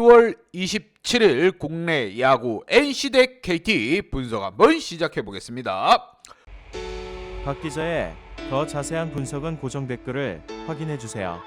10월 27일 국내 야구 NC 대 KT 분석 한번 시작해 보겠습니다. 박 기자의 더 자세한 분석은 고정 댓글을 확인해 주세요.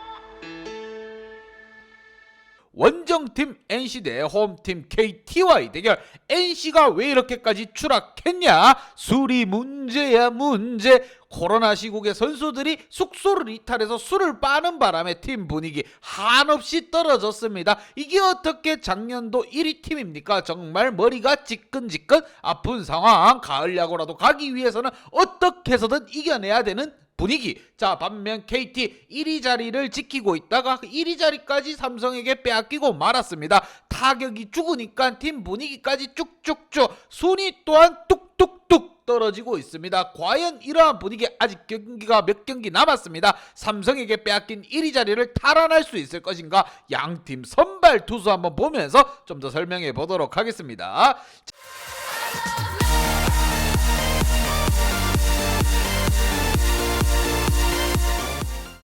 원정팀 NC 대 홈팀 KT와의 대결. NC가 왜 이렇게까지 추락했냐? 술이 문제야 문제. 코로나 시국에 선수들이 숙소를 이탈해서 술을 빠는 바람에 팀 분위기 한없이 떨어졌습니다. 이게 어떻게 작년도 1위 팀입니까? 정말 머리가 지끈지끈 아픈 상황. 가을 야구라도 가기 위해서는 어떻게 해서든 이겨내야 되는 분위기. 자, 반면 KT 1위 자리를 지키고 있다가 1위 자리까지 삼성에게 빼앗기고 말았습니다. 타격이 죽으니까 팀 분위기까지 쭉쭉쭉, 순위 또한 뚝뚝뚝 떨어지고 있습니다. 과연 이러한 분위기, 아직 경기가 몇 경기 남았습니다. 삼성에게 빼앗긴 1위 자리를 탈환할 수 있을 것인가? 양팀 선발 투수 한번 보면서 좀 더 설명해 보도록 하겠습니다.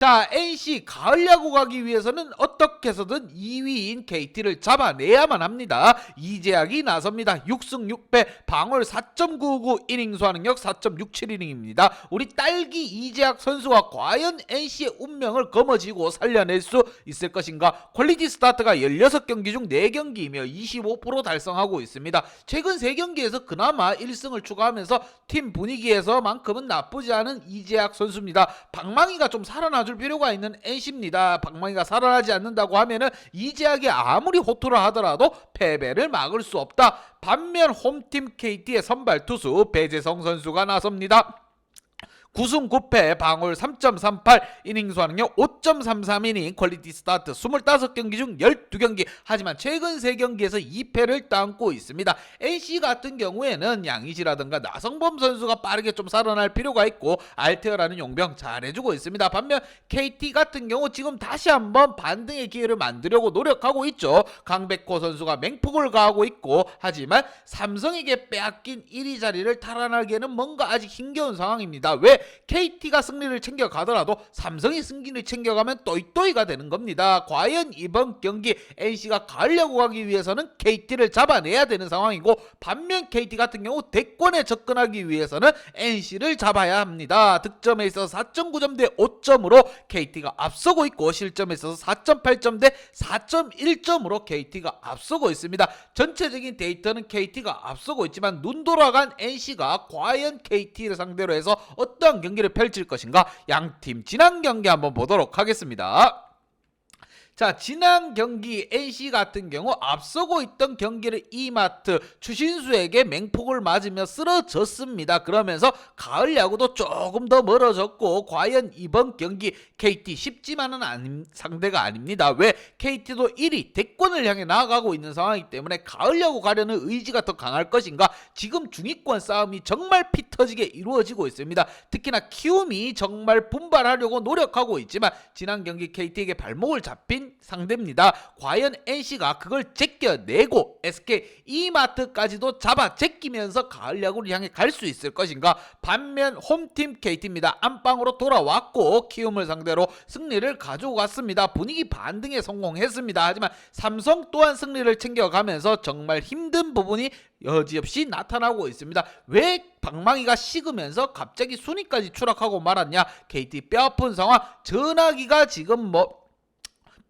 자, NC 가을 야구 가기 위해서는 어떻게 해서든 2위인 KT를 잡아내야만 합니다. 이재학이 나섭니다. 6승 6패, 방울 4.99, 이닝 수하능력 4.67이닝입니다. 우리 딸기 이재학 선수가 과연 NC의 운명을 거머쥐고 살려낼 수 있을 것인가? 퀄리티 스타트가 16경기 중 4경기이며 25% 달성하고 있습니다. 최근 3경기에서 그나마 1승을 추가하면서 팀 분위기에서만큼은 나쁘지 않은 이재학 선수입니다. 방망이가 좀 살아나줄 필요가 있는 NC입니다. 방망이가 살아나지 않는다고 하면은 이재학이 아무리 호투를 하더라도 패배를 막을 수 없다. 반면 홈팀 KT의 선발 투수 배재성 선수가 나섭니다. 9승 9패, 방울 3.38, 이닝 수하능력 5.33이닝, 퀄리티 스타트 25경기 중 12경기. 하지만 최근 3경기에서 2패를 따고 있습니다. NC 같은 경우에는 양의지라든가 나성범 선수가 빠르게 좀 살아날 필요가 있고, 알테어라는 용병 잘해주고 있습니다. 반면 KT 같은 경우 지금 다시 한번 반등의 기회를 만들려고 노력하고 있죠. 강백호 선수가 맹폭을 가하고 있고, 하지만 삼성에게 빼앗긴 1위 자리를 탈환하기에는 뭔가 아직 힘겨운 상황입니다. 왜? KT가 승리를 챙겨가더라도 삼성이 승리를 챙겨가면 또이또이가 되는 겁니다. 과연 이번 경기 NC가 가려고 가기 위해서는 KT를 잡아내야 되는 상황이고, 반면 KT 같은 경우 대권에 접근하기 위해서는 NC를 잡아야 합니다. 득점에 있어서 4.9점 대 5점으로 KT가 앞서고 있고, 실점에 있어서 4.8점 대 4.1점으로 KT가 앞서고 있습니다. 전체적인 데이터는 KT가 앞서고 있지만 눈 돌아간 NC가 과연 KT를 상대로 해서 어떤 경기를 펼칠 것인가? 양팀 지난 경기 한번 보도록 하겠습니다. 자, 지난 경기 NC 같은 경우 앞서고 있던 경기를 이마트 추신수에게 맹폭을 맞으며 쓰러졌습니다. 그러면서 가을 야구도 조금 더 멀어졌고, 과연 이번 경기 KT 쉽지만은 상대가 아닙니다. 왜? KT도 1위 대권을 향해 나아가고 있는 상황이기 때문에 가을 야구 가려는 의지가 더 강할 것인가? 지금 중위권 싸움이 정말 피 터지게 이루어지고 있습니다. 특히나 키움이 정말 분발하려고 노력하고 있지만 지난 경기 KT에게 발목을 잡힌 상대입니다. 과연 NC가 그걸 제껴내고 SK 이마트까지도 잡아 제끼면서 가을 야구를 향해 갈 수 있을 것인가? 반면 홈팀 KT입니다. 안방으로 돌아왔고 키움을 상대로 승리를 가져갔습니다. 분위기 반등에 성공했습니다. 하지만 삼성 또한 승리를 챙겨가면서 정말 힘든 부분이 여지없이 나타나고 있습니다. 왜 방망이가 식으면서 갑자기 순위까지 추락하고 말았냐? KT 뼈아픈 상황. 전화기가 지금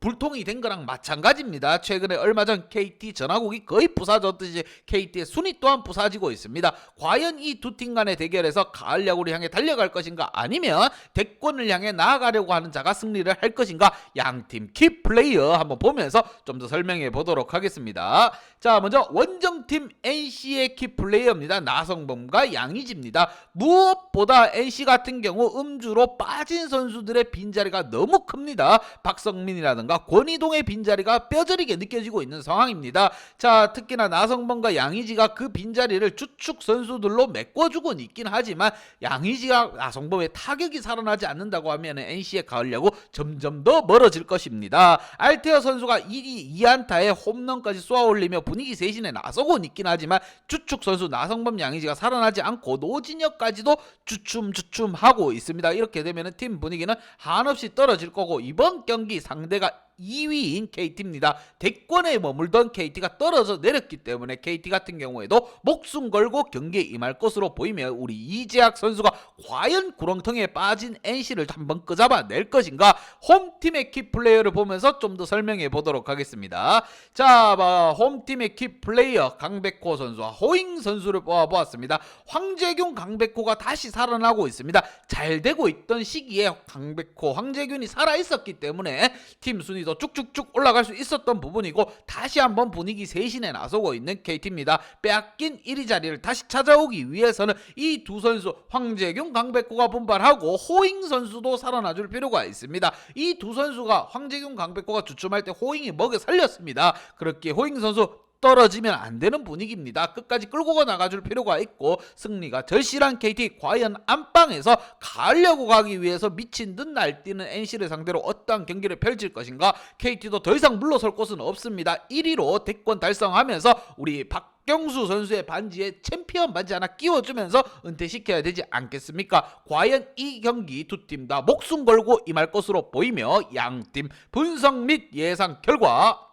불통이 된 거랑 마찬가지입니다. 최근에 얼마 전 KT 전화국이 거의 부사졌듯이 KT의 순위 또한 부사지고 있습니다. 과연 이 두 팀 간의 대결에서 가을 야구를 향해 달려갈 것인가? 아니면 대권을 향해 나아가려고 하는 자가 승리를 할 것인가? 양팀 키플레이어 한번 보면서 좀 더 설명해 보도록 하겠습니다. 자, 먼저 원정팀 NC의 키플레이어입니다. 나성범과 양의지입니다. 무엇보다 NC 같은 경우 음주로 빠진 선수들의 빈자리가 너무 큽니다. 박성민이라든가 권희동의 빈자리가 뼈저리게 느껴지고 있는 상황입니다. 자, 특히나 나성범과 양의지가 그 빈자리를 주축 선수들로 메꿔주고는 있긴 하지만 양의지가 나성범의 타격이 살아나지 않는다고 하면 NC의 가을 야구 점점 더 멀어질 것입니다. 알테어 선수가 2안타에 홈런까지 쏘아올리며 분위기 세신에 나서고는 있긴 하지만 주축 선수 나성범 양의지가 살아나지 않고 노진혁까지도 주춤하고 있습니다. 이렇게 되면 팀 분위기는 한없이 떨어질 거고, 이번 경기 상대가 2위인 KT입니다. 대권에 머물던 KT가 떨어져 내렸기 때문에 KT 같은 경우에도 목숨 걸고 경기에 임할 것으로 보이며 우리 이재학 선수가 과연 구렁텅이에 빠진 NC를 한번 끄잡아낼 것인가, 홈팀의 키플레이어를 보면서 좀 더 설명해 보도록 하겠습니다. 자, 홈팀의 키플레이어 강백호 선수와 호잉 선수를 뽑아보았습니다. 황재균, 강백호가 다시 살아나고 있습니다. 잘 되고 있던 시기에 강백호, 황재균이 살아있었기 때문에 팀 순위도 쭉쭉쭉 올라갈 수 있었던 부분이고, 다시 한번 분위기 쇄신에 나서고 있는 KT입니다. 빼앗긴 1위 자리를 다시 찾아오기 위해서는 이 두 선수 황재균, 강백호가 분발하고 호잉 선수도 살아나줄 필요가 있습니다. 이 두 선수가 황재균, 강백호가 주춤할 때 호잉이 먹여 살렸습니다. 그렇게 호잉 선수 떨어지면 안 되는 분위기입니다. 끝까지 끌고 나가줄 필요가 있고, 승리가 절실한 KT, 과연 안방에서 가려고 가기 위해서 미친 듯 날뛰는 NC를 상대로 어떠한 경기를 펼칠 것인가. KT도 더 이상 물러설 곳은 없습니다. 1위로 대권 달성하면서 우리 박경수 선수의 반지에 챔피언 반지 하나 끼워주면서 은퇴시켜야 되지 않겠습니까? 과연 이 경기 두 팀 다 목숨 걸고 임할 것으로 보이며 양팀 분석 및 예상 결과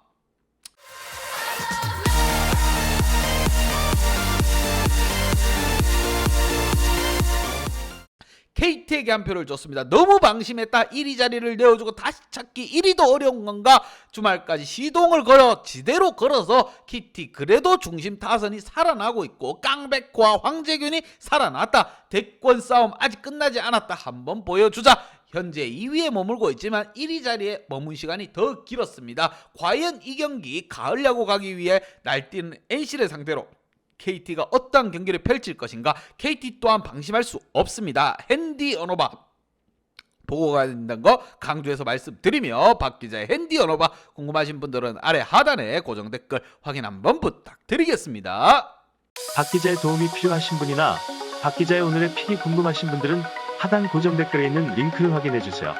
KT에게 한 표를 줬습니다. 너무 방심했다. 1위 자리를 내어주고 다시 찾기 1위도 어려운 건가? 주말까지 시동을 걸어 지대로 걸어서 KT 그래도 중심 타선이 살아나고 있고, 깡백호와 황재균이 살아났다. 대권 싸움 아직 끝나지 않았다. 한번 보여주자. 현재 2위에 머물고 있지만 1위 자리에 머문 시간이 더 길었습니다. 과연 이 경기 가을 야구 가기 위해 날뛰는 NC를 상대로 KT가 어떠한 경기를 펼칠 것인가. KT 또한 방심할 수 없습니다. 핸디 언어바 보고 가야 된다는 거 강조해서 말씀드리며, 박 기자의 핸디 언어바 궁금하신 분들은 아래 하단에 고정 댓글 확인 한번 부탁드리겠습니다. 박 기자의 도움이 필요하신 분이나 박 기자의 오늘의 픽이 궁금하신 분들은 하단 고정 댓글에 있는 링크를 확인해 주세요.